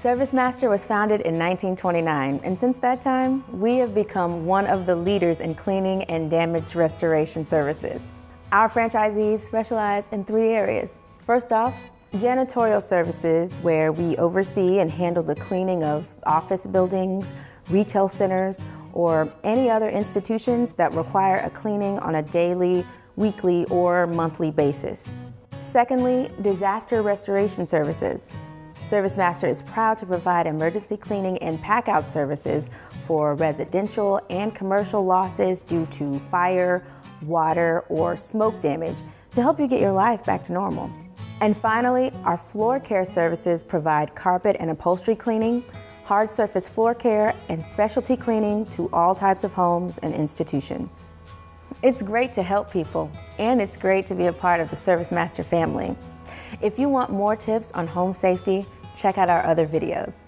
ServiceMaster was founded in 1929, and since that time, we have become one of the leaders in cleaning and damage restoration services. Our franchisees specialize in 3 areas. First off, janitorial services, where we oversee and handle the cleaning of office buildings, retail centers, or any other institutions that require a cleaning on a daily, weekly, or monthly basis. Secondly, disaster restoration services. ServiceMaster is proud to provide emergency cleaning and pack-out services for residential and commercial losses due to fire, water, or smoke damage to help you get your life back to normal. And finally, our floor care services provide carpet and upholstery cleaning, hard surface floor care, and specialty cleaning to all types of homes and institutions. It's great to help people, and it's great to be a part of the ServiceMaster family. If you want more tips on home safety, check out our other videos.